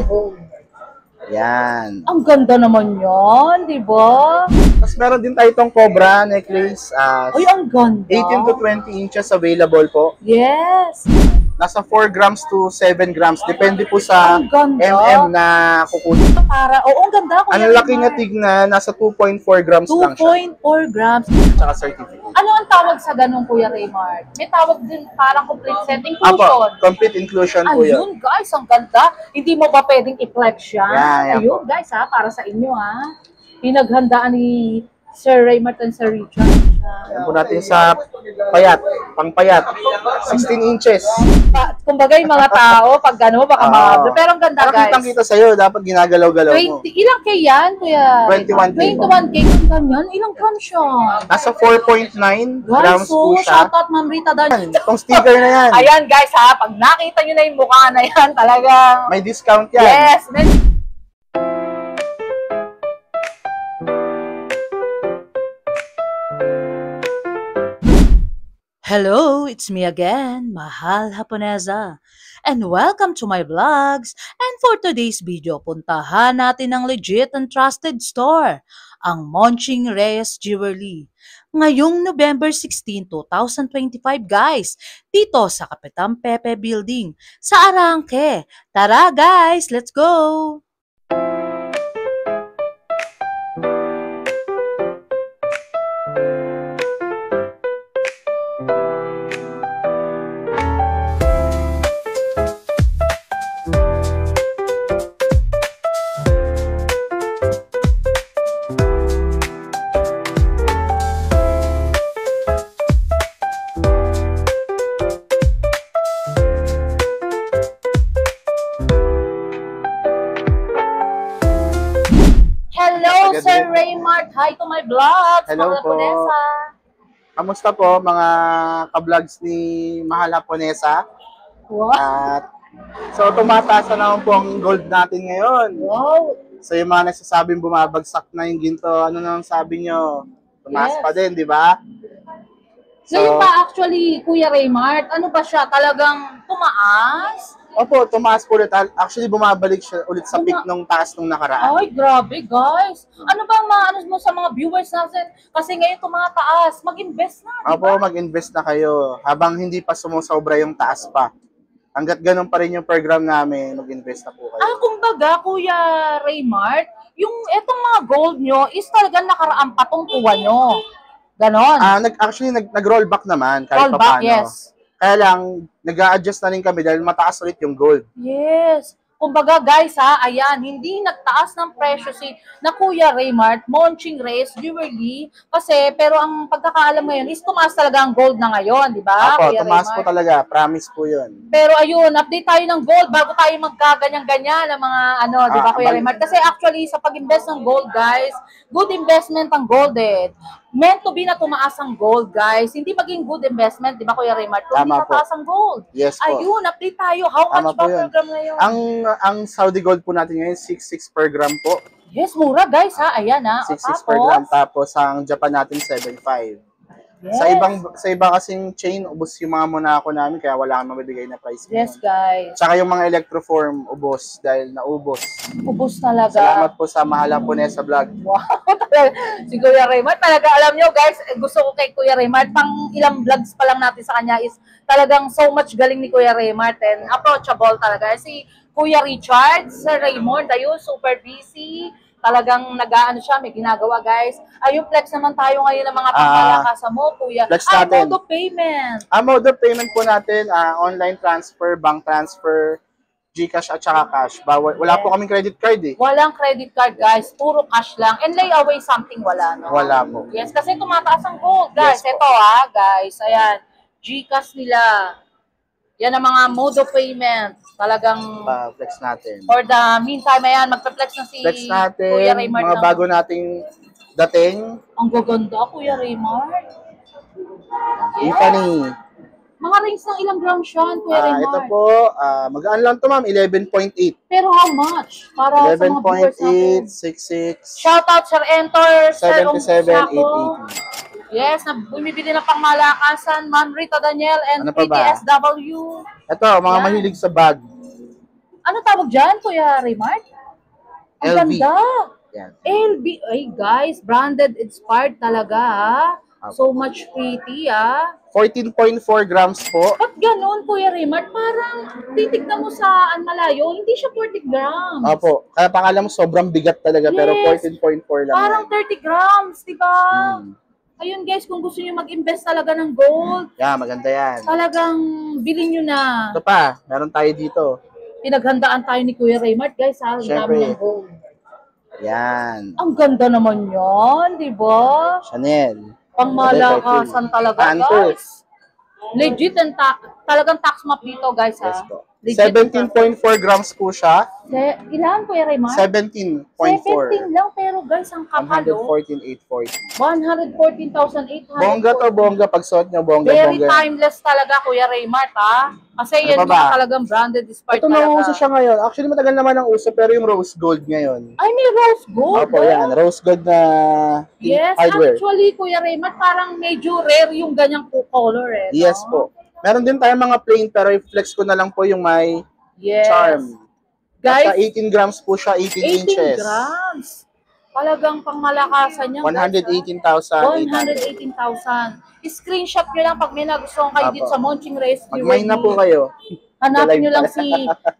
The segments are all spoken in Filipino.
Oo. Yan. Ang ganda naman yan, di ba? Tapos meron din tayo itong Cobra necklace. Ay, ang ganda. 18 to 20 inches available po. Yes. Nasa 4 grams to 7 grams. Depende po sa Ang ganda. mm na kukunin. Para, oo, ang ganda. Ang laki niya tignan, nasa 2.4 grams lang siya. 2.4 grams. Tsaka certificate. Ano ang tawag sa ganun, Kuya Raymart? May tawag din parang complete set inclusion. Apo, complete inclusion po yun. Ayun, guys, ang ganda. Hindi mo ba pwedeng i-flex yan? Yan Ayun, guys, ha, para sa inyo, ha. Pinaghandaan ni Sir Raymart and Sir Richard. Yan po natin sa payat, pangpayat. 16 inches. Kumbaga yung mga tao, pag gano'n, baka pero ang ganda, guys. Kitang-kita sa'yo, dapat ginagalaw-galaw mo. 20, ilang K yan, Kuya? 21K. 21K. Kung ganyan, ilang grams siya? Nasa 4.9 grams po siya. Shoutout, Ma'am Rita Dan. Itong sticker na yan. Ayan, guys, ha. Pag nakita nyo na yung mukha na yan, talagang... May discount yan. Yes. Hello, it's me again, Mahal Japonesa. And welcome to my vlogs. And for today's video, puntahan natin ang legit and trusted store, ang Monching Reyes Jewelry. Ngayong November 16, 2025 guys, dito sa Kapitan Pepe Building, sa Arangke. Tara guys, let's go! Hello, Sir Raymart. Hi to my vlogs. Hello po. Kamusta po mga ka-vlogs ni Mahal Japonesa? Wow. At so tumataas na naman po ang gold natin ngayon. Wow. So yung mga nagsasabing bumabagsak na yung ginto, ano nang sabi nyo? Tumaas pa din, di ba? Ngayon pa actually, Kuya Raymart, ano ba siya? Talagang tumaas? Opo, tumaas po ulit. Actually, bumabalik siya ulit sa peak nung taas nung nakaraan. Ay, grabe guys. Ano ba maano mo sa mga viewers natin? Kasi ngayon tumataas. Mag-invest na, di Opo, ba? mag-invest na kayo habang hindi pa sumusobra yung taas pa. Hanggat ganun pa rin yung program namin, mag-invest na po kayo. Kumbaga, Kuya Raymart, yung etong mga gold nyo is talagang nakaraang patungkuhan nyo. Ganon. Actually, nag-roll back naman kahit Roll back, paano. yes. Kaya lang, nag-a-adjust na rin kami dahil mataas ulit yung gold. Yes. Kumbaga guys ha, ayan, hindi nagtaas ng presyo si na Kuya Raymart, Monching Reyes Jewelry, kasi pero ang pagkakaalam ngayon is tumaas talaga ang gold na ngayon, di ba? Opo, Kuya tumaas Raymart? po talaga, promise po yun. Pero ayun, update tayo ng gold bago tayo magkaganyan-ganyan ng mga ano, di ba Kuya Raymart? Kasi actually sa pag-invest ng gold guys, good investment ang gold eh. Meant to be na tumaas ang gold, guys. Hindi maging good investment, di ba, Kuya Raymart? Kung hindi tataas ang gold. Yes po. Ayun, update tayo. How much ba program ngayon? Ang Saudi gold po natin ngayon, 6.6 per gram po. Yes, mura, guys, ha? Ayan, ha? 6.6 per gram. Tapos, ang Japan natin, 7.5. Yes. Sa iba kasing chain, ubos yung mga Monaco namin, kaya wala kang mabibigay na price. Yes, guys. Tsaka yung mga electroform, ubos, dahil naubos. Ubos talaga. Salamat po sa Mahal Japonesa vlog. Wow, talaga. Si Kuya Raymart, talaga alam nyo guys, gusto ko kay Kuya Raymart, pang ilang vlogs pa lang natin sa kanya is talagang so much galing ni Kuya Raymart and approachable talaga. Si Kuya Richard, Sir Raymond, ayun, super busy. Talagang nag-aano siya, may ginagawa guys. Ayun, flex naman tayo ngayon ng mga pangkalakasan mo, Kuya. Flex natin. Mode of payment. Mode of payment po natin, online transfer, bank transfer, GCash at saka cash. Wala po kaming credit card eh. Walang credit card guys, puro cash lang. And layaway something wala, no? Wala po. Yes, kasi tumataas ang gold guys. Yes, ito guys, ayan. GCash nila. Yan ang mga mode of payment. Talagang flex natin. for the meantime, ayan, magpa-flex na si Flex natin, Kuya Raymart. mga bago nating dating. Ang gaganda, Kuya Raymart. Tiffany. Mga rings ng ilang grams yan, Kuya Raymart. Ito po, magaan lang to ma'am, 11.8. Pero how much? Para sa mga viewers natin. 11.8, 66, Shoutout, Sir Enter, Sir 77, 880. Yes, bumibili ng pangmalakasan, Ma'am Rita Daniel and Ano pa ba? PTSW. Ito, mga Yan. mahilig sa bag. Ano tawag dyan, Kuya Raymart? Ang LV. ganda. Yan. LB. Ay, guys, branded inspired talaga, ha? So much pretty, 14.4 grams po. Ba't ganun, Kuya Raymart? Parang titignan mo sa malayo, hindi siya 40 grams. Opo. Kaya pangalan mo sobrang bigat talaga pero Yes. 14.4 lang Parang yan. 30 grams, di ba? Hmm. Ayun guys, kung gusto niyo mag-invest talaga ng gold, Yeah, maganda yan. talagang bilhin nyo na. Ito pa, meron tayo dito. Pinaghandaan tayo ni Kuya Raymart, guys, ha? Ang Syempre. dami ng gold. Yan. Ang ganda naman yan, di ba? Chanel. Pangmalakasan talaga, Anchor. guys. Legit and talagang tax map dito, guys, ha? Yes po. Legit. 17.4 grams po siya. Ilan, Kuya Raymart? 17.4. 17 lang, pero guys, ang kapal, oh. 114,840. 114,800. Bongga to, bongga. Pag suot nyo, bongga, Very bongga. timeless talaga, Kuya Raymart, ha? Kasi Ano yan pa ba? yung talagang branded inspired Ito talaga. nauuso siya ngayon. Actually, matagal naman ang uso, pero yung rose gold ngayon. Ay, may rose gold. Opo, oh. yan. Rose gold na Yes, hardware. actually, Kuya Raymart, parang medyo rare yung ganyang color, eh. Yes no? po. Meron din tayong mga plain, pero i-flex ko na lang po yung may Yes. charm. Guys, Nasa 18 grams po siya, 18 18 inches. grams. Talagang pangmalakasan niya. 118,800. 118,000. Screenshot nyo lang pag may nagustuhan kayo Apo. dito sa Monching Race. Mag-mine na po kayo. Hanapin nyo Live lang pa. si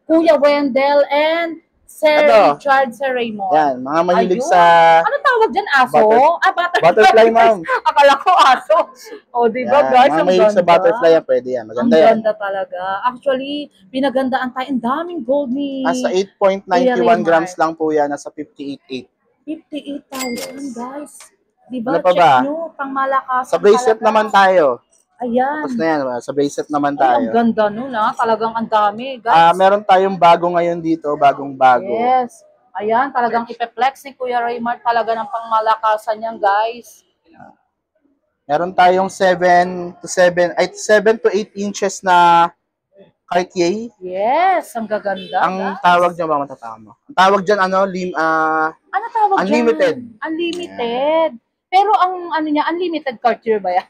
Kuya Wendell and Sir Ano? Richard, Sir Raymond. Yan, mga mahilig Ayun. sa Ano tawag dyan? Aso? Butterfly. butterfly, ma'am. Akala ko aso. O, di ba, Yan, guys? mga Ang mahilig sa ganda. butterfly yan, pwede yan. Ang Maganda yan. ganda talaga. Actually, pinagandaan tayo. Ang daming gold ni Nasa Kuya 8.91 Raymar. grams lang po yan, nasa 58.8. 58,000, guys. Di ba? Ano pa Check ba? nyo. Pangmalakasan Sa bracelet talaga. naman tayo. Ayan. Tapos na yan, sa bracelet naman Ay, ang tayo. ganda nun, ha? Talagang ang dami, guys. Meron tayong bago ngayon dito, bagong bago. Yes. Ayan, talagang ipe-flex ni Kuya Raymart talaga ng pangmalakasan niyan, guys. Meron tayong 7 to 8 inches na Cartier. Yes, ang gaganda. Ang guys. tawag niya ba matatama? Ang tawag diyan Ano tawag Unlimited. dyan? Unlimited. Pero ang ano niya, unlimited Cartier ba yan?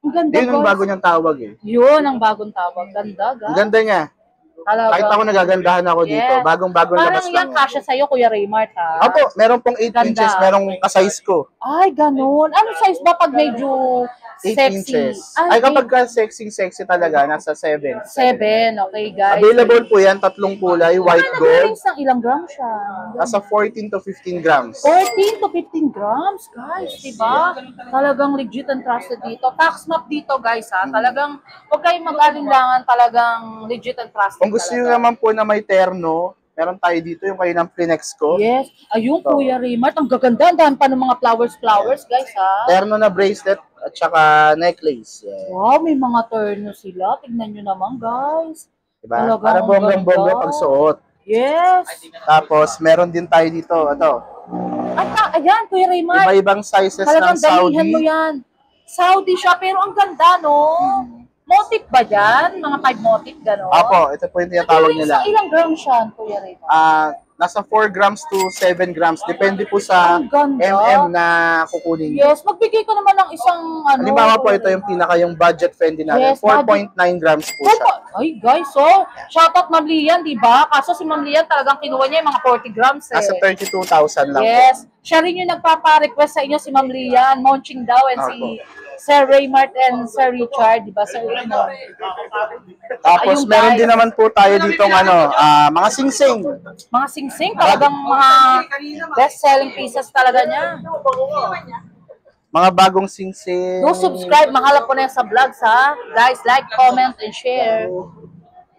Ang ganda, yun ang guys. bago niyang tawag eh. Yun ang bagong tawag. Ganda, guys. Ang ganda niya. Talaga. Kahit ako nagagandahan ako dito. Yes. Bagong-bagong labas Parang lang. yan, kasya sa'yo, Kuya Raymart, ha? Opo, meron pong 8 Ganda. inches, merong ka-size ko. Ay, ganun. Ano size ba pag medyo 8 sexy? inches. Ay, kapag ka sexy talaga, nasa 7. 7, okay, guys. Available po yan, tatlong kulay, white gold. Nag-range ng ilang grams siya? Nasa 14 to 15 grams. 14 to 15 grams, guys. Diba? Talagang legit and trusted dito. Tax map dito, guys, ha? Talagang, huwag kayong mag-alinlangan, talagang legit and trusted Kung gusto nyo naman po na may terno, meron tayo dito yung kayo ng Plinex ko. Yes. Ayun, Ito. Kuya Raymart. Ang gaganda. Ang dami pa ng mga flowers, guys, ha? Terno na bracelet at saka necklace. Yeah. Wow, may mga turno sila. Tignan nyo naman, guys. Diba? Talagang Para bonggang-bongga ganda. pag suot. Yes. Tapos, meron din tayo dito. Ito. Ayan, Kuya Raymart. Iba-ibang sizes Talagang ng Saudi. dalihan mo yan. Saudi siya, pero ang ganda, no? Motif ba dyan? Mga 5 motif, gano'n? Apo, ito po yung tinatawag nila. Sa ilang grams siya, Kuya Raymart? Nasa 4 grams to 7 grams. Depende po sa Ang ganda. MM na kukunin nyo. Yes, magbigay ko naman ng isang ano. Halimbawa po, ito yung pinaka yung budget friendly natin. Yes, 4.9 grams po siya. Ay, guys, so, shoutout Ma'am Lian, di ba? Kaso si Ma'am Lian talagang kinuha niya yung mga 40 grams eh. Nasa 32,000 lang po. Yes. Siya rin yung nagpapa-request sa inyo, si Ma'am Lian, Monching daw, and si Sir Raymart and Sir Richard, di ba? Sir Raymart. Tapos Ayun, meron guys. din naman po tayo ditong mga singsing. Mga singsing, talagang mga best-selling pieces talaga niya. Mga bagong singsing. Do subscribe, mahalap po na yan sa vlogs, ha? Guys, like, comment, and share.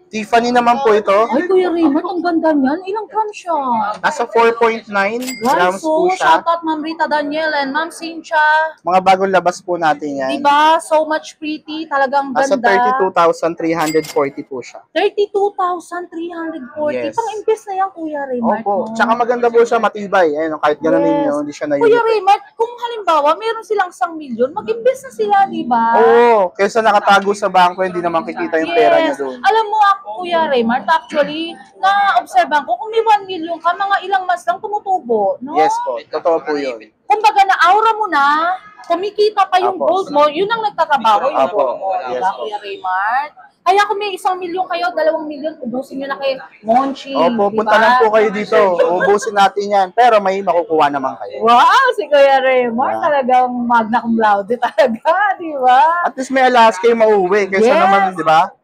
Tiffany naman po ito. Ay, Kuya Raymart, ang ganda niyan. Ilang grams siya? Nasa 4.9 grams Guys, po so, siya. shoutout Ma'am Rita Daniel and Ma'am Cynthia. Mga bagong labas po natin yan. Diba? So much pretty. Talagang Nasa ganda. 32,340 po siya. 32,340. Yes. Pang-invest na yan, Kuya Raymart. Opo. no? Tsaka maganda po siya, matibay. Ayun, kahit gano'n Yes. ninyo, hindi siya Kuya nayunit. Raymart, kung halimbawa, meron silang 1,000,000, mag-invest na sila, di ba? Oo, kaysa nakatago sa bangko, hindi naman kikita yung pera niya doon. Alam mo ako, Kuya Raymart, actually, na-observan ko, kung may 1,000,000 ka, mga ilang months lang tumutubo, no? Yes po, totoo po yun. Kumbaga na-aura mo na, kumikita pa yung Apo. gold mo, yun ang nagtatrabaho yung Apo. gold mo, Yes diba, po. Kuya Raymart? Kaya kung may 1,000,000 kayo, 2,000,000, ubusin nyo na kay Monchi. Opo, di punta ba? lang po kayo dito. Ubusin natin yan. Pero may makukuha naman kayo. Wow, si Kuya Raymar Yeah. talagang magna cum laude talaga, di ba? At least may alas kayo mauwi. Kaysa Yes. naman, di ba?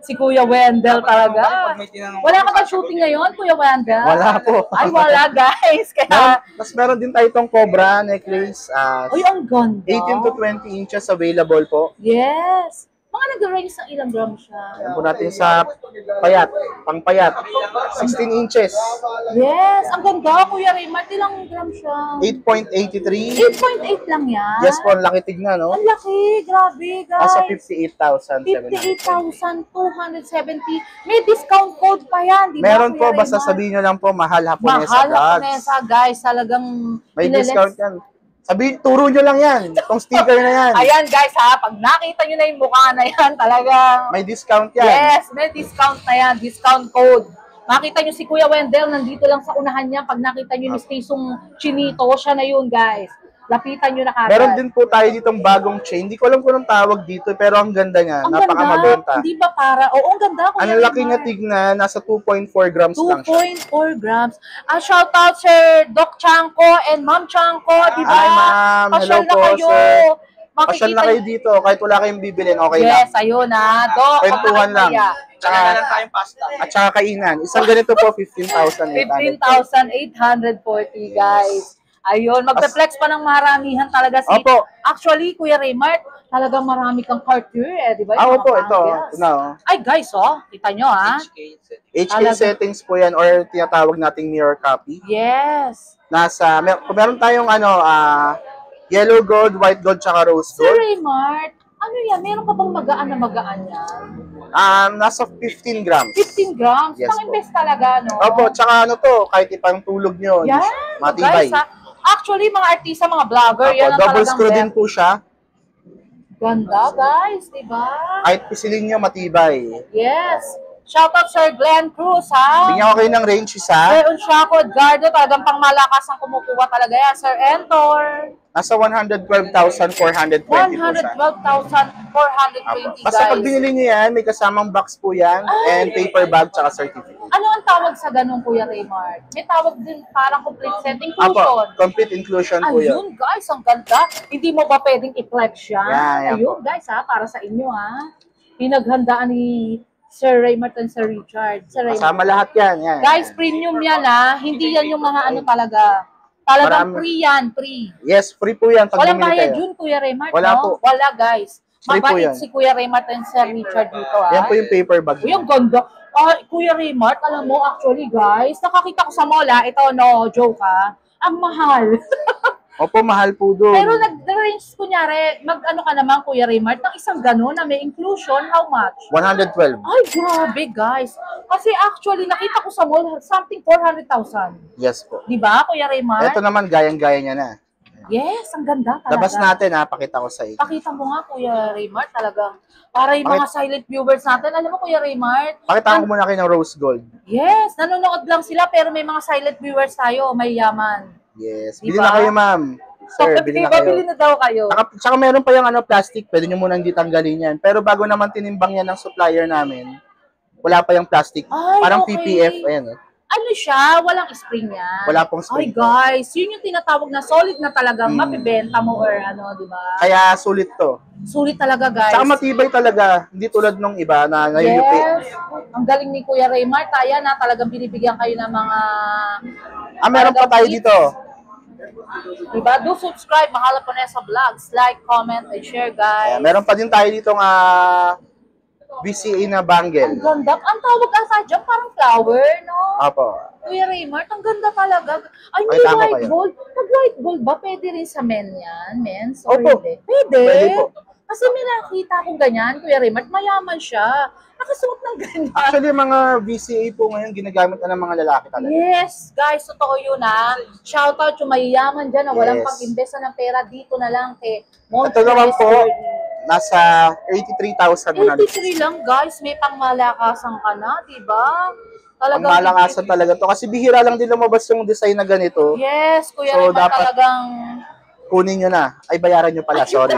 Si Kuya Wendell talaga. Wala ka ba shooting ngayon, Kuya Wendell? Wala po. Ay, wala guys. Kaya, Tapos meron din tayo itong Cobra necklace. uy, ang ganda. 18 to 20 inches available po. Yes. Mga nag-range ng ilang gram siya. Yan po natin sa payat, pang payat. 16 inches. Yes, ang ganda, Kuya Raymar. Ilang gram siya? 8.83. 8.8 lang yan. Yes po, ang laki tignan, no? Ang laki, grabe guys. Nasa 58,700. 58,270. May discount code pa yan, di ba? Meron po, Kuya basta Raymar? sabihin nyo lang po, mahal Haponesa Mahal Vlogs. Haponesa, guys. Talagang May nilelet- discount yan. Turo nyo lang yan. Itong sticker na yan. Ayan guys ha, pag nakita nyo na yung mukha na yan, talagang May discount yan. yes, may discount na yan, discount code. Makita nyo si Kuya Wendell, nandito lang sa unahan niya. Pag nakita nyo yung stisong chinito, siya na yun guys. Lapitan nyo na kagad. Meron din po tayo ditong bagong chain. Hindi ko alam kung anong tawag dito, pero ang ganda niya. Ang Napakamabenta. ganda, hindi ba para? Oo, ang ganda. Kuya Ang laki Raymar. niya tignan, nasa 2.4 grams lang siya. 2.4 grams. Shout out Sir Doc Chanko and Ma'am Chanko, di ba? Hi, ma'am. Pasyal Hello na po, kayo. sir. Makikita Pasyal na kayo dito. Kahit wala kayong bibilin, okay lang. Yes, ayun ha. Doc, Kwentuhan lang. Tsaka, At saka kainan. Isang ganito po, 15,800. 15,840 guys. Ayun, magpe-flex pa ng maramihan talaga si... Opo. Actually, Kuya Raymart, talagang marami kang cartier eh, di ba? Ah, Yung opo, mga ito. yes. No. Ay guys, oh, kita nyo ha. HK Talaga. settings po yan or tinatawag nating mirror copy. Yes. Kung meron tayong yellow gold, white gold, tsaka rose Sir gold. Raymart, ano yan? Meron ka bang magaan na magaan yan? Nasa 15 grams. 15 grams? Yes Pang po. invest talaga, no? Opo, tsaka kahit ipang tulog nyo, Yan. matibay. Guys, ha? Actually, mga artista, mga vlogger, yan ang Double talagang screw din po siya. ganda, guys, di ba? Kahit pisilin nyo, matibay. Yes. Shout out Sir Glenn Cruz, ha? Bigyan ko kayo ng range isa. Sir Unshaco Edgardo, talagang pangmalakas ang kumukuha talaga yan. Sir Entor, Nasa 112,420 po siya. 112,420 Basta pag guys. binili nyo yan, may kasamang box po yan, and paper bag, tsaka certificate. Ano ang tawag sa ganun, Kuya Raymart? May tawag din parang complete set inclusion. Apo, complete inclusion po yun. Ayun, guys, ang ganda. Hindi mo ba pwedeng i-flex yan? Yan Ayun, guys, ha, para sa inyo, ha. Pinaghandaan ni Sir Raymart and Sir Richard. Sir Raymart. Kasama lahat yan. Yan. Guys, premium yan, ha. Hindi yan yung mga ano talaga. Talagang Marami. free yan, free. Yes, free po yan pag Walang bumili bayad kayo. yun, Kuya Raymart, Wala no? po. Wala, guys. Free po Mabait yan. si Kuya Raymart and Sir Richard dito, ha. Yan po yung paper bag. Uy, ang ganda. Kuya Raymart, alam mo, actually, guys, nakakita ko sa mall, ito, no, joke, ha. Ang mahal. Opo, mahal po doon. Pero nag-range, kunyari, mag-ano ka naman, Kuya Raymart, ng isang gano'n na may inclusion, how much? 112. Ay, grabe, guys. Kasi actually, nakita ko sa mall, something 400,000. Yes po. Di ba, Kuya Raymart? Ito naman, gayang-gaya niya na. Yes, ang ganda talaga. Labas natin ha, pakita ko sa inyo. Pakita mo nga, Kuya Raymart, talagang. Para yung mga silent viewers natin, alam mo, Kuya Raymart, Pakita ko muna kayo ng rose gold. yes, nanonood lang sila, pero may mga silent viewers tayo, may yaman. Yes. Di Bili ba? na kayo, ma'am. Sir, bili na Bili kayo. na daw kayo. Tsaka meron pa yung plastic, pwede nyo muna hindi tanggalin yan. Pero bago naman tinimbang yan ng supplier namin, wala pa yung plastic. Ay, Parang okay. PPF, ayan. Ano siya? Walang spring yan. Wala pong Ay spring. guys, yun yung tinatawag na solid na talagang mapibenta mo or ano, di ba? Kaya sulit to. Sulit talaga, guys. Tsaka matibay talaga. Hindi tulad nung iba na nayuyupi. Yes. Ang galing ni Kuya Raymart. Ayan na, talagang binibigyan kayo ng mga... Meron pa tayo dito. Diba? Do subscribe, Mahal Haponesa Vlogs. Like, comment, and share, guys. Meron pa din tayo dito VCA na Ang bangle. ganda. Ang tawag ata dyan, parang flower, no? Apo. Kuya Raymart, ang ganda talaga. Ay, may Pakita ko white kayo. gold. Pag white gold ba, pwede rin sa men yan? Men's or Opo. hindi? Pwede. Pwede po. Kasi may nakita akong ganyan, Kuya Raymart, mayaman siya. Nakasuot ng ganyan. Actually, mga VCA po ngayon, ginagamit na ng mga lalaki talaga. Yes, guys, totoo yun ha. Shout out yung mayayaman dyan na walang Yes. pang-investa ng pera dito na lang kay Monte Ito naman po, Journey. nasa 83,100. 83 lang guys, may pangmalakasan ka na, diba? Ang malangasan talaga to. Kasi bihira lang din lumabas yung design na ganito. Yes, Kuya So, Raymart, dapat- talagang... Kunin nyo na. Ay, bayaran nyo pala. Sorry.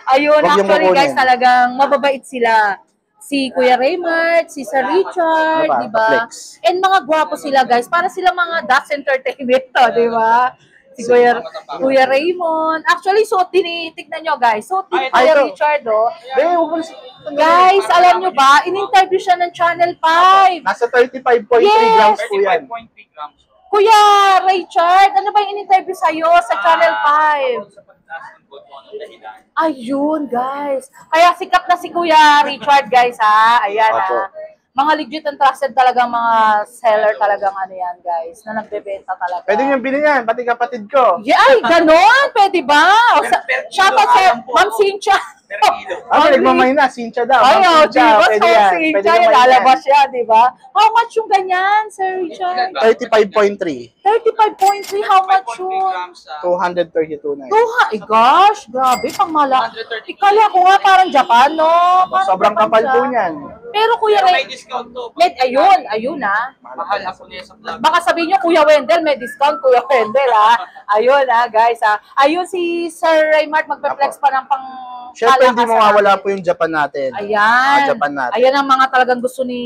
Ayun, Wag yung actually kukunin. guys, talagang mababait sila. si Kuya Raymart, si Sir Richard, Ano pa? di ba? Flex. And mga gwapo sila guys, para sila mga Das Entertainment to, di ba? Si Kuya Raymond. Actually, suot din, tignan nyo guys. Suot din ni Kuya ito. Richard, oh. Huwag Guys, alam nyo ba, in-interview siya ng Channel 5. Nasa 35.3 Yes. grams po yan. 35.3 grams. Kuya Richard, ano ba yung in-interview sa'yo sa Channel 5? Sa pagtaas ng botono dahilan. Ayun, guys. Kaya sikat na si Kuya Richard, guys, ha? Ayan, Opo. ha? Mga legit and trusted talagang mga seller talagang ano yan, guys, na nagbebenta talaga. Pwede nyo bilhin yan, pati kapatid ko. Yeah, ay, ganon! Pwede ba? O, Per kilo, shout out sa alam po. Ma'am Cynthia. Per kilo. Nagmamay na, Cynthia daw. Ay, Ma'am oh, Cynthia, diba? pwede So, yan. si Pwede Cynthia, naman lalabas siya, di ba? How much yung ganyan, Sir Richard? 35.3. 35.3, how much 5.3 yun? grams sa 232 na yun. Tuha, eh gosh, grabe, pang malaki. 130. Ikala ko nga parang Japan, no? Parang Sobrang Japan kapal siya. po niyan. Pero Kuya Pero may Ray, discount to. ayun ah. Mahal ako niya sa vlog. Baka sabihin nyo, Kuya Wendell, may discount, Kuya Wendell, ah. Ayun, ah, guys, ah. Ayun si Sir Raymart, magpe-flex pa ng pang Siyempre, hindi palakasan mawawala natin. po yung Japan natin. Ayan. Japan natin. Ayan ang mga talagang gusto ni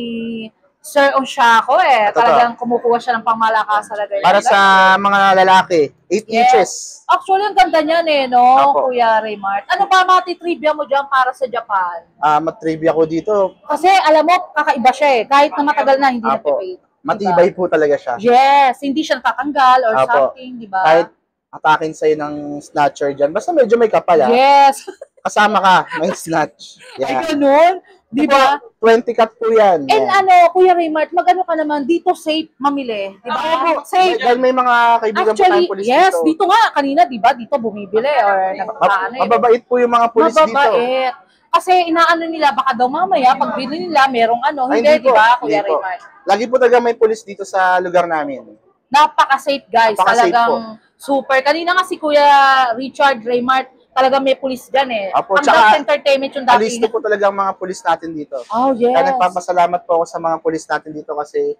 Sir Onshaco, eh. Totoo. Talagang kumukuha siya ng pangmalakasan talaga. Para sa mga lalaki, 8 Yes. inches. Actually, ang ganda niyan eh, no, Apo. Kuya Raymart. Ano ba mga titrivia mo dyan para sa Japan? Matrivia ko dito. Kasi alam mo, kakaiba siya eh. Kahit na matagal na, hindi Apo. na-paid. Matibay po talaga siya. Yes, hindi siya natatanggal or Apo. something, di ba? Kahit atakin sa'yo ng snatcher dyan. Basta medyo may kapal ha. Yes. Kasama ka, may snatch. Ay, Yeah. ganun. Di ba? 20 cut po yan. And Yeah. ano, Kuya Raymart, magano ka naman, dito safe mamili. Di ba? Safe. Dahil may mga kaibigan po Actually, tayong pulis yes, dito. dito nga, kanina, di ba, dito bumibili or nagpaano eh. Mababait po yung mga pulis dito. Mababait. Kasi inaano nila, baka daw mamaya, pag bili nila, merong ano, Ay, hindi, di po. ba, Kuya Hindi po. Raymart? Lagi po talaga may pulis dito sa lugar namin. Napaka-safe, guys. Napaka-safe Talagang super. Kanina nga si Kuya Richard Raymart, talagang may pulis dyan eh. Apo, Ang tsaka, Dax Entertainment yung dating. Alisto po talaga ang mga pulis natin dito. Oh, yes. Kaya nagpapasalamat po ako sa mga pulis natin dito kasi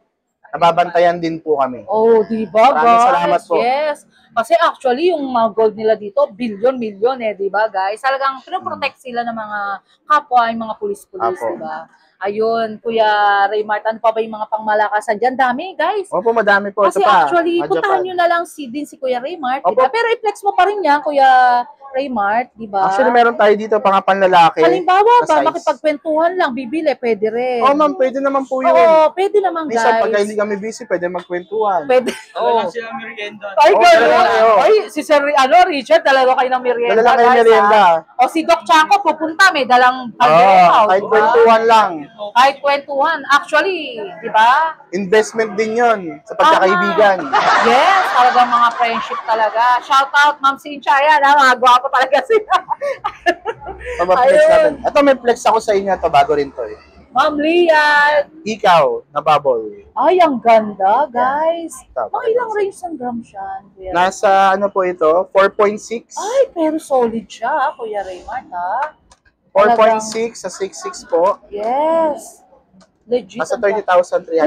nababantayan din po kami. Oh, di ba, Maraming guys? salamat po. Yes. Kasi actually, yung mga gold nila dito, billion eh, di ba, guys? Talagang pinoprotect sila ng mga kapwa, yung mga pulis-pulis, Apo. di ba? Ayun, Kuya Raymart, ano pa ba yung mga pangmalakasan dyan? Dami, guys. Opo, madami po. Kasi Ito pa, actually, mga puntahan Japan. nyo na lang din si Kuya Raymart, di Opo. ba? Pero i-flex mo pa rin yan, Kuya Raymart, di ba? Actually, meron tayo dito pang panlalaki. Halimbawa na ba, size. makipagkwentuhan lang, bibili, pwede rin. Oh, ma'am, pwede naman po yun. Oo, pwede naman, Minsan, guys. pagka hindi kami busy, pwede magkwentuhan. Pwede. Dala lang sila merienda. Ay, Oo, gano'n. dala kayo. Ay, si Sir, Richard, dalawa kayo ng merienda, Dala lang kayo guys, merienda. ha? O si Doc Chaco, pupunta, may dalang Oo, pag-workout, kahit di ba? kwentuhan lang. Kahit kwentuhan. Actually, di ba? Investment din yun sa pagkakaibigan. Yes, talagang mga friendship talaga. Shout out, Ma'am Cynthia, yan, ha? Mga gwapo talaga sila. Pabaplex Ayun. natin. Ito, may flex ako sa inyo. Ito, bago rin to. Ma'am Lian. Ikaw, na bubble. Ay, ang ganda, guys. Ito, Mga ilang range ng grams yan, Kuya? Nasa, ano po ito, 4.6. Ay, pero solid siya, Kuya Raymart, ha? 4.6 sa 6.6 po. Yes. Legit. Nasa ang ganda. 30,300.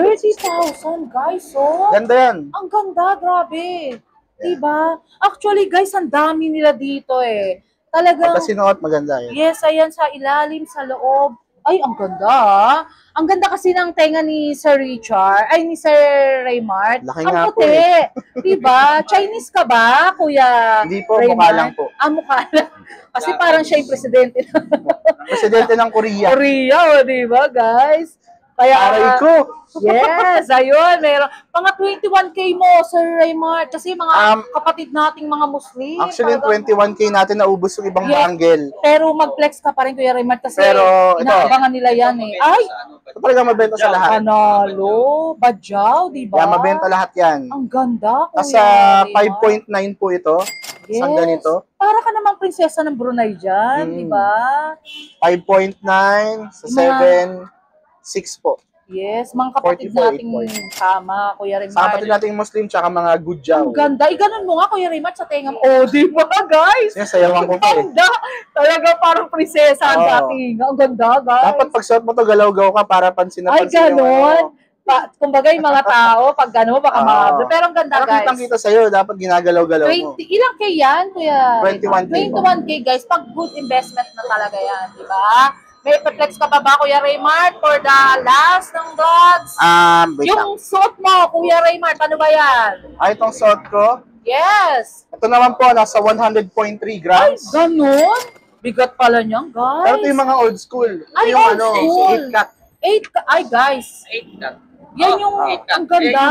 30,000, guys, oh. Ganda yan. Ang ganda, grabe. Diba? Actually, guys, ang dami nila dito eh. Talagang, Pagka sinuot, maganda yan. yes, ayan, sa ilalim, sa loob. Ay, ang ganda, ah. Ang ganda kasi ng tenga ni Sir Richard, ay, ni Sir Raymart. Laki Ang nga po puti. Diba? Chinese ka ba, Kuya Hindi po, Raymart? mukha lang po. Ah, mukha lang. Kasi parang siya yung presidente ng Presidente ng Korea. Korea, oh, diba, guys? Kaya, Aray ko. yes, ayun, meron. Mga 21K mo, Sir Raymart. Kasi mga kapatid nating mga Muslim. Actually, talagang- 21K natin naubos yung ibang Yes. bangle. Pero mag-flex ka pa rin, Kuya Raymart, kasi Pero, ito. inaabangan nila yan eh. Ay, Ito talaga mabenta sa lahat. panalo, badyaw, di ba? Kaya mabenta lahat yan. Ang ganda, Kuya Nasa Raymart. 5.9 po ito. Isang ganito. Para ka namang prinsesa ng Brunei dyan, Mm. di ba? 5.9 sa 7.6 po. Yes, mga kapatid 44, nating 8 tama, Kuya Raymart. Sa kapatid nating Muslim, tsaka mga good job. Ang ganda. Ganun mo nga, Kuya Raymart, sa tenga mo. Oh, di ba, guys? Yan, sayawan ko pa eh. Ganda. Talaga parang prinsesa ang Oo. dating. Ang ganda, guys. Dapat pag suot mo to, galaw-gaw ka para pansin na Ay, pansin yung ganun. ano. Kumbaga yung mga tao, pag gano'n, baka Oo. mahablo. Pero ang ganda, Para guys. kitang-kita sa'yo, dapat ginagalaw-galaw mo. 20, ilang K yan, Kuya? 21K. 21K, guys. Pag good investment na talaga yan, di ba? May perplex ka pa ba, Kuya Raymart, for the last ng vlogs? Wait lang. Yung suot mo, Kuya Raymart, ano ba yan? Itong suot ko. Yes. Ito naman po, nasa 100.3 grams. Ganun? Bigat pala niyan, guys. Pero ito yung mga old school. Ito Ay, yung old school. 8 cut. Ay, guys. 8 cut. Yan yung, ang ganda.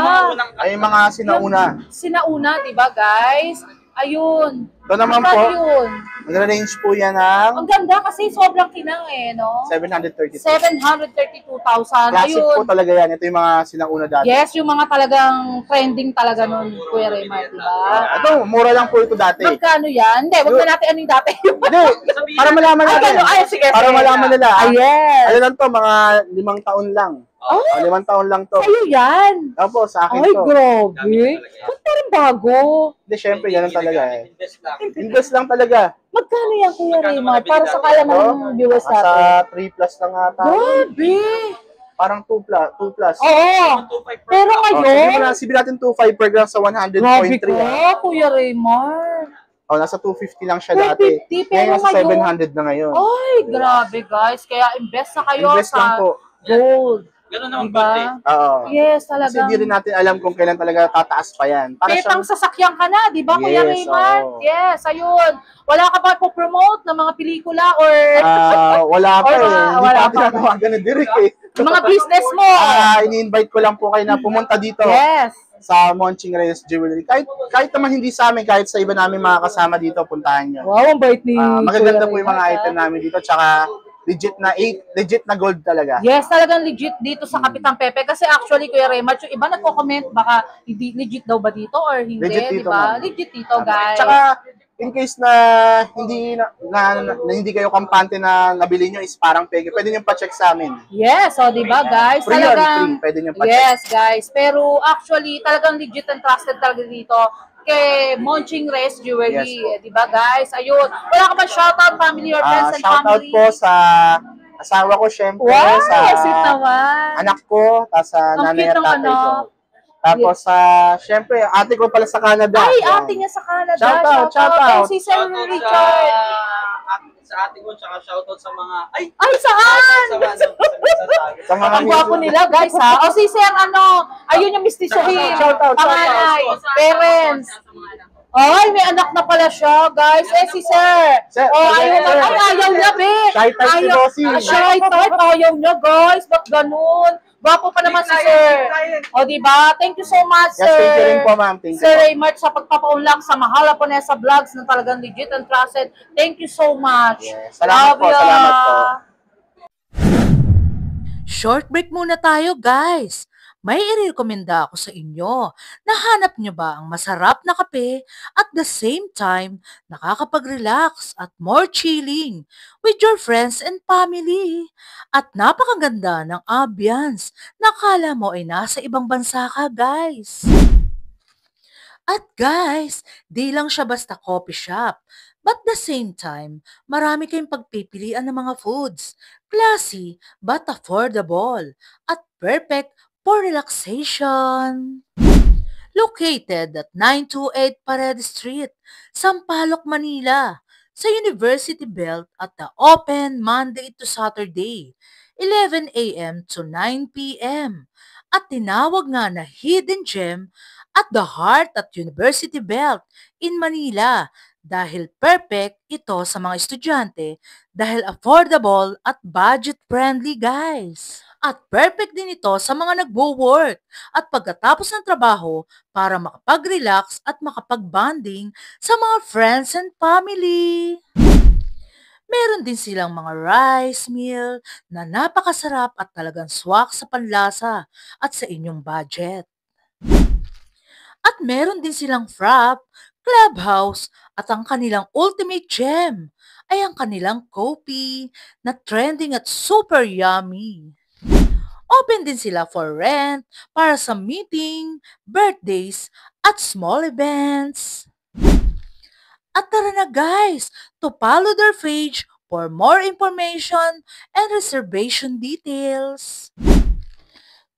Ay, yung mga sinauna. Sinauna, di ba, guys? Ayun. Ito naman Magkano po, yun? nag-range po yan ng Ang ganda kasi sobrang kinang no? 732. 732,000. Classic Ayun. po talaga yan. Ito yung mga sinauna dati. Yes, yung mga talagang trending talaga nun, Kuya Raymart, di ba? Ito, mura lang po ito dati. Magkano yan? Hindi, wag na natin ano yung dati. Hindi, para malaman Ay, natin. gano'n. Ay, sige, Para sige. malaman nila. Ay, yes. Ano lang to, mga 5 taon lang. Oh, 5 taon lang to. sa'yo yan. Opo, sa akin Ay, to. grabe. Ba't parang bago? Hindi, syempre, ganun talaga eh. Invest lang. Invest lang talaga. Magkano yan, Kuya Magkano Raymart? mga Para sa kaya Ito, ng viewers natin. Nasa 3 plus lang ata. Grabe. Parang 2 plus. 2 plus. Oo. 2.5 Pero ngayon, Sabihin natin 2.5 per gram sa grabe 100.3. ka, Kuya Raymart. Nasa 250 lang siya dati. 250, pero Ngayon, nasa ngayon, 700 na ngayon. ay, grabe guys. Kaya invest na kayo Invest lang sa po. gold. Ganun naman Diba? birthday. Oo. Yes, Kasi talaga. hindi rin natin alam kung kailan talaga tataas pa yan. Para Pang siyang, sasakyan ka na, di ba, Kuya Yes, Raymart? oo. Yes, ayun. Wala ka ba po-promote ng mga pelikula or wala pa Or eh. Hindi wala pa pa. ginagawa ganun direct eh. mga business mo? Ini-invite ko lang po kayo na pumunta dito Yes. sa Monching Reyes Jewelry. Kahit naman hindi sa amin, kahit sa iba namin mga kasama dito, puntahan nyo. Wow, ang bait ni Magaganda Kuya po yung mga Raymart, item namin dito, tsaka legit na gold talaga. Yes, talagang legit dito sa Kapitang Pepe. Kasi actually, Kuya Raymart, yung iba nagko-comment, baka hindi legit daw ba dito or hindi, Legit di dito, ba? ma'am. Legit dito, guys. Tsaka, in case na hindi kayo kampante na nabili nyo is parang peke, pwede nyo pa-check sa amin. Yes, so di ba, guys? Free yun, Talagang, free. Pwede nyo pa-check. yes, guys. Pero actually, talagang legit and trusted talaga dito kay Monching Reyes Jewelry. Yes, Di ba, guys? Ayun. Wala ka ba shoutout, family or friends and Shoutout family? po sa asawa ko, syempre, Wow, sa sweet naman. anak ko, tapos sa Ang nanay cute at ng tatay ko. anak. Tapos syempre, ate ko pala sa Canada. Ay, Yan. ate niya sa Canada. Shoutout. And si Sir Shoutout Richard. sa ate ko, tsaka shoutout sa mga, ay! Ay, saan? Sa mga, Sa mga Ang gwapo nila, guys, ha? O si Sir, ayun yung mistisuhin. Shoutout. Panganay, parents. Ay, may anak na pala siya, guys. Si Sir. Sir, Ayaw sir. na. Ay, ayaw na, be. Shy type si Bossy. Shy type, ayaw na, guys. Ba't ganun? Gwapo pa naman si Sir. O, diba? Thank you so much, Yes, Sir. thank you rin po, ma'am. Thank you Sir po. Raymart, sa pagpapaunlak sa Mahal Japonesa Vlogs na talagang legit and trusted. Thank you so much. Yes. Salamat po, Love ya. salamat po. Short break muna tayo, guys. May irekomenda ako sa inyo. Nahanap nyo ba ang masarap na kape at the same time nakakapag-relax at more chilling with your friends and family? At napakaganda ng ambience na akala mo ay nasa ibang bansa ka, guys. At guys, di lang siya basta coffee shop. But the same time, marami kayong pagpipilian ng mga foods. Classy but affordable. At perfect for relaxation. Located at 928 Paredes Street, Sampaloc, Manila, sa University Belt at the open Monday to Saturday, 11 a.m. to 9 p.m. At tinawag nga na Hidden Gem at the heart at University Belt in Manila dahil perfect ito sa mga estudyante dahil affordable at budget-friendly, guys. At perfect din ito sa mga nagwo-work at pagkatapos ng trabaho para makapag-relax at makapag-bonding sa mga friends and family. Meron din silang mga rice meal na napakasarap at talagang swak sa panlasa at sa inyong budget. At meron din silang frap, clubhouse at ang kanilang ultimate gem ay ang kanilang coffee na trending at super yummy. Open din sila for rent para sa meeting, birthdays, at small events. At tara na guys, to follow their page for more information and reservation details.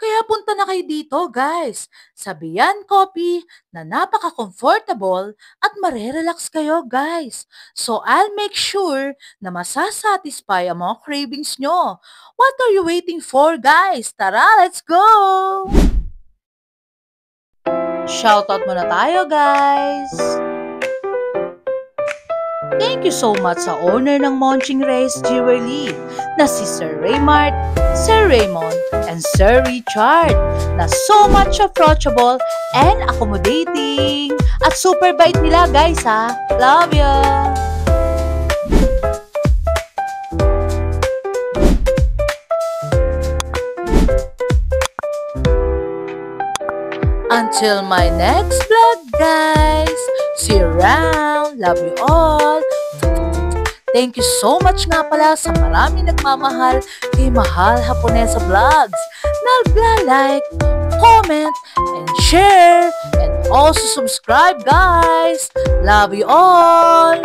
Kaya punta na kayo dito guys, sa Beyond Coffee na napaka-comfortable at marerelax kayo guys. So I'll make sure na masasatisfy ang mga cravings nyo. What are you waiting for guys? Tara, let's go! Shoutout muna tayo guys! Thank you so much sa owner ng Monching Reyes Jewelry na si Sir Raymart, Sir Raymond, and Sir Richard na so much approachable and accommodating. At super bait nila guys ha. Love ya! Until my next vlog guys! See you around! Love you all! Thank you so much nga pala sa marami nagmamahal kay Mahal Haponesa Vlogs na nagla-like, comment, and share, and also subscribe guys! Love you all!